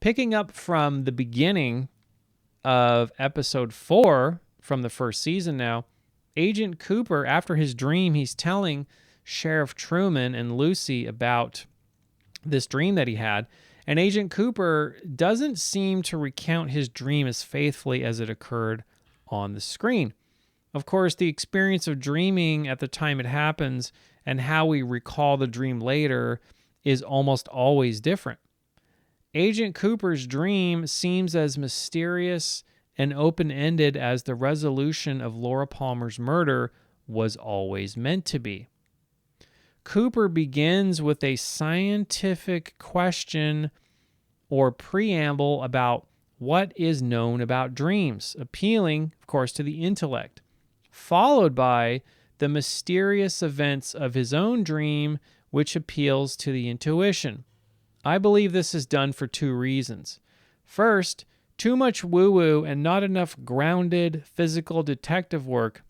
Picking up from the beginning of episode 4 from the first season now, Agent Cooper, after his dream, he's telling Sheriff Truman and Lucy about this dream that he had. And Agent Cooper doesn't seem to recount his dream as faithfully as it occurred on the screen. Of course, the experience of dreaming at the time it happens and how we recall the dream later is almost always different. Agent Cooper's dream seems as mysterious and open-ended as the resolution of Laura Palmer's murder was always meant to be. Cooper begins with a scientific question or preamble about what is known about dreams, appealing, of course, to the intellect, followed by the mysterious events of his own dream, which appeals to the intuition. I believe this is done for 2 reasons. First, too much woo-woo and not enough grounded physical detective work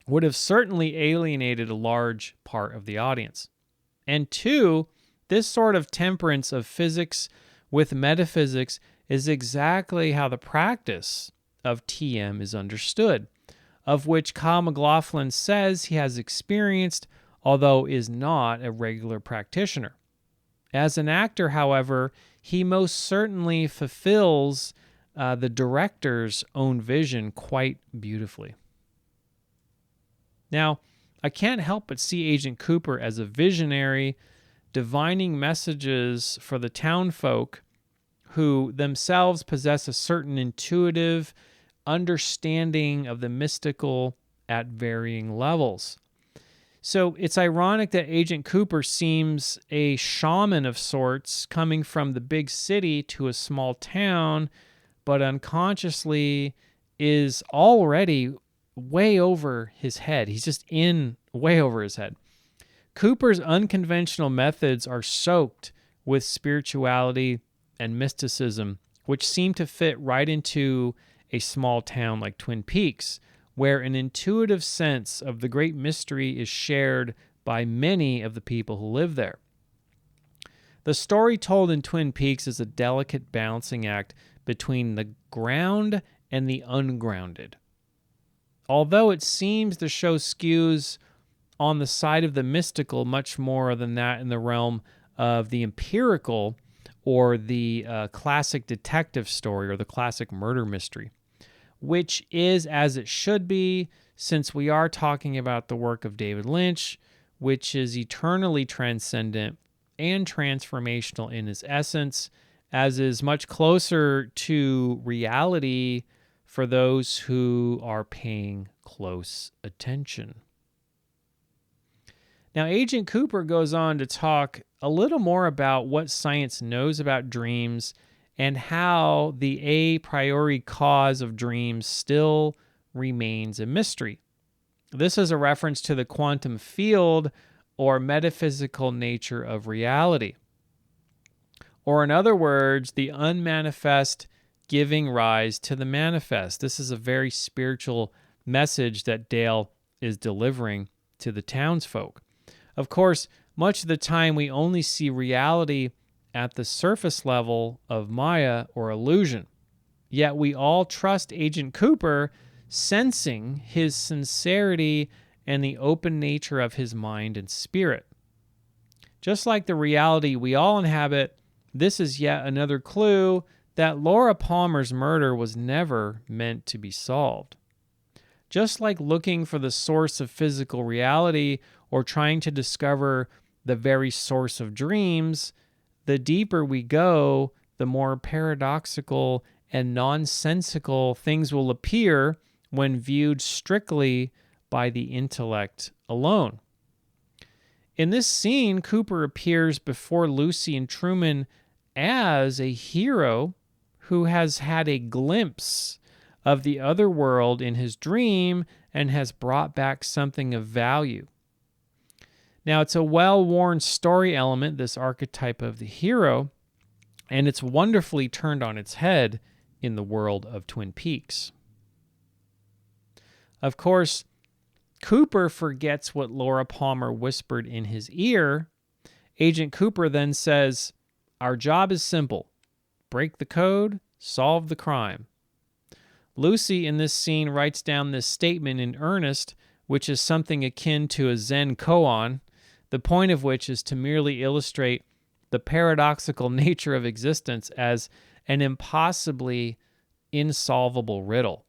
would have certainly alienated a large part of the audience. And 2, this sort of temperance of physics with metaphysics is exactly how the practice of TM is understood, of which Kyle MacLachlan says he has experienced, although is not a regular practitioner. As an actor, however, he most certainly fulfills the director's own vision quite beautifully. Now, I can't help but see Agent Cooper as a visionary, divining messages for the townfolk who themselves possess a certain intuitive understanding of the mystical at varying levels. So it's ironic that Agent Cooper seems a shaman of sorts coming from the big city to a small town, but unconsciously is already way over his head. He's just in way over his head. Cooper's unconventional methods are soaked with spirituality and mysticism, which seem to fit right into a small town like Twin Peaks, where an intuitive sense of the great mystery is shared by many of the people who live there. The story told in Twin Peaks is a delicate balancing act between the ground and the ungrounded. Although it seems the show skews on the side of the mystical much more than that in the realm of the empirical or the classic detective story or the classic murder mystery, which is as it should be, since we are talking about the work of David Lynch, which is eternally transcendent and transformational in its essence, as is much closer to reality for those who are paying close attention. Now, Agent Cooper goes on to talk a little more about what science knows about dreams and how the a priori cause of dreams still remains a mystery. This is a reference to the quantum field or metaphysical nature of reality. Or in other words, the unmanifest giving rise to the manifest. This is a very spiritual message that Dale is delivering to the townsfolk. Of course, much of the time we only see reality at the surface level of Maya or illusion. Yet we all trust Agent Cooper, sensing his sincerity and the open nature of his mind and spirit. Just like the reality we all inhabit, this is yet another clue that Laura Palmer's murder was never meant to be solved. Just like looking for the source of physical reality or trying to discover the very source of dreams, the deeper we go, the more paradoxical and nonsensical things will appear when viewed strictly by the intellect alone. In this scene, Cooper appears before Lucy and Truman as a hero who has had a glimpse of the other world in his dream and has brought back something of value. Now, it's a well-worn story element, this archetype of the hero, and it's wonderfully turned on its head in the world of Twin Peaks. Of course, Cooper forgets what Laura Palmer whispered in his ear. Agent Cooper then says, "Our job is simple. break the code, solve the crime. Lucy in this scene writes down this statement in earnest, which is something akin to a Zen koan, the point of which is to merely illustrate the paradoxical nature of existence as an impossibly insolvable riddle.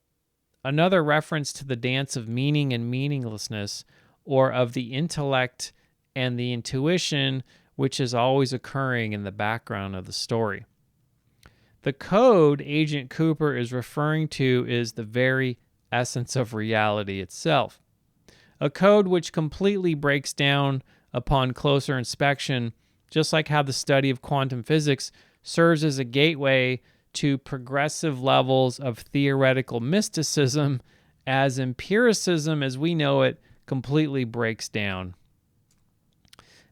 Another reference to the dance of meaning and meaninglessness, or of the intellect and the intuition, which is always occurring in the background of the story. The code Agent Cooper is referring to is the very essence of reality itself. A code which completely breaks down upon closer inspection, just like how the study of quantum physics serves as a gateway to progressive levels of theoretical mysticism, as empiricism as we know it completely breaks down.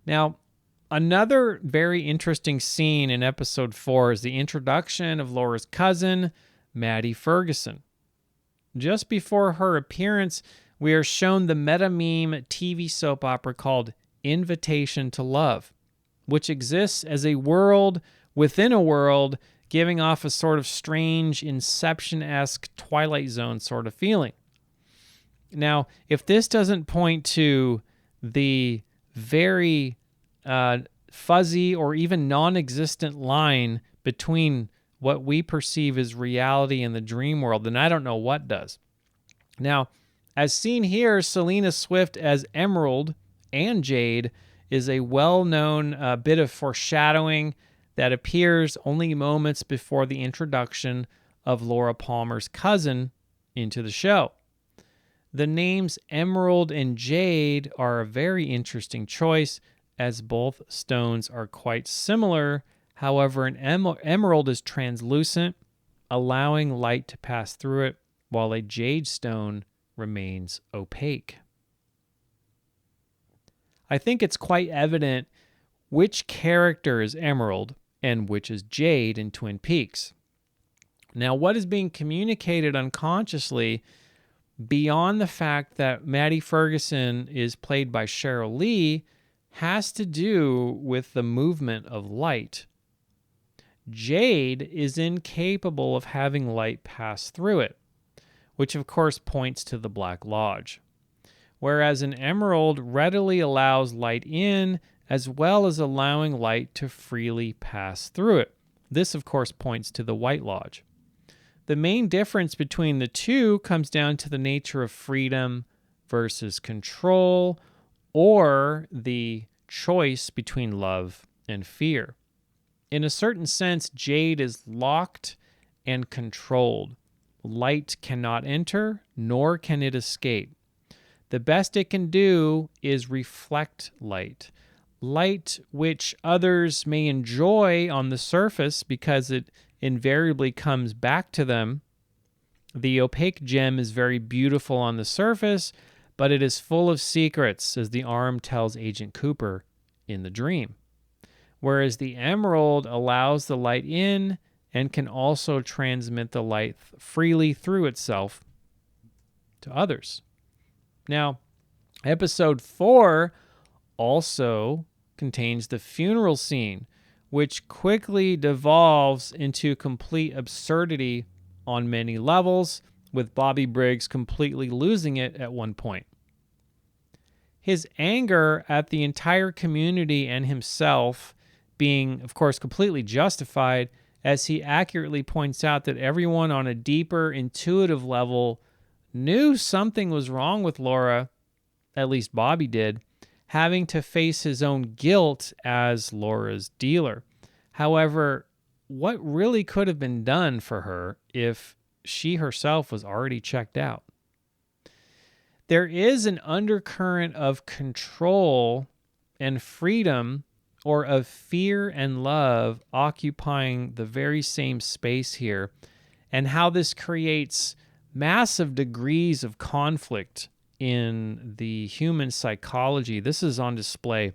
Now, another very interesting scene in episode 4 is the introduction of Laura's cousin, Maddie Ferguson. Just before her appearance, we are shown the meta-meme TV soap opera called Invitation to Love, which exists as a world within a world, giving off a sort of strange Inception-esque Twilight Zone sort of feeling. Now, if this doesn't point to the very fuzzy or even non-existent line between what we perceive as reality and the dream world, then I don't know what does. Now, as seen here, Selena Swift as Emerald and Jade is a well-known bit of foreshadowing that appears only moments before the introduction of Laura Palmer's cousin into the show. The names Emerald and Jade are a very interesting choice, as both stones are quite similar. However, an emerald is translucent, allowing light to pass through it, while a jade stone remains opaque. I think it's quite evident which character is Emerald and which is Jade in Twin Peaks. Now, what is being communicated unconsciously, beyond the fact that Maddie Ferguson is played by Cheryl Lee, has to do with the movement of light. Jade is incapable of having light pass through it, which of course points to the Black Lodge, whereas an emerald readily allows light in as well as allowing light to freely pass through it. This of course points to the White Lodge. The main difference between the two comes down to the nature of freedom versus control, or the choice between love and fear. In a certain sense, Jade is locked and controlled. Light cannot enter, nor can it escape. The best it can do is reflect light. Light which others may enjoy on the surface because it invariably comes back to them. The opaque gem is very beautiful on the surface, but it is full of secrets, as the arm tells Agent Cooper in the dream. Whereas the emerald allows the light in and can also transmit the light freely through itself to others. Now, episode 4 also contains the funeral scene, which quickly devolves into complete absurdity on many levels, with Bobby Briggs completely losing it at one point. His anger at the entire community and himself being, of course, completely justified, as he accurately points out that everyone on a deeper, intuitive level knew something was wrong with Laura, at least Bobby did, having to face his own guilt as Laura's dealer. However, what really could have been done for her if she herself was already checked out? There is an undercurrent of control and freedom, or of fear and love, occupying the very same space here, and how this creates massive degrees of conflict in the human psychology. This is on display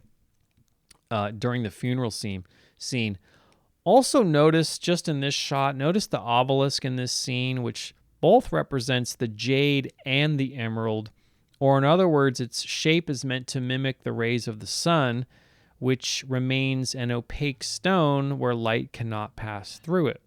during the funeral scene. Also notice, just in this shot, notice the obelisk in this scene, which both represents the jade and the emerald, or in other words, its shape is meant to mimic the rays of the sun, which remains an opaque stone where light cannot pass through it.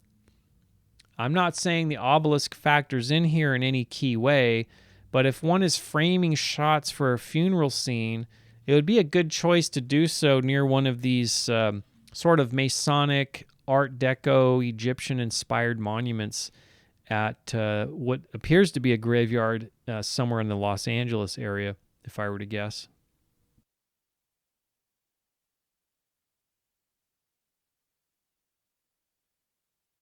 I'm not saying the obelisk factors in here in any key way, but if one is framing shots for a funeral scene, it would be a good choice to do so near one of these sort of Masonic, Art Deco, Egyptian-inspired monuments at what appears to be a graveyard somewhere in the Los Angeles area, if I were to guess.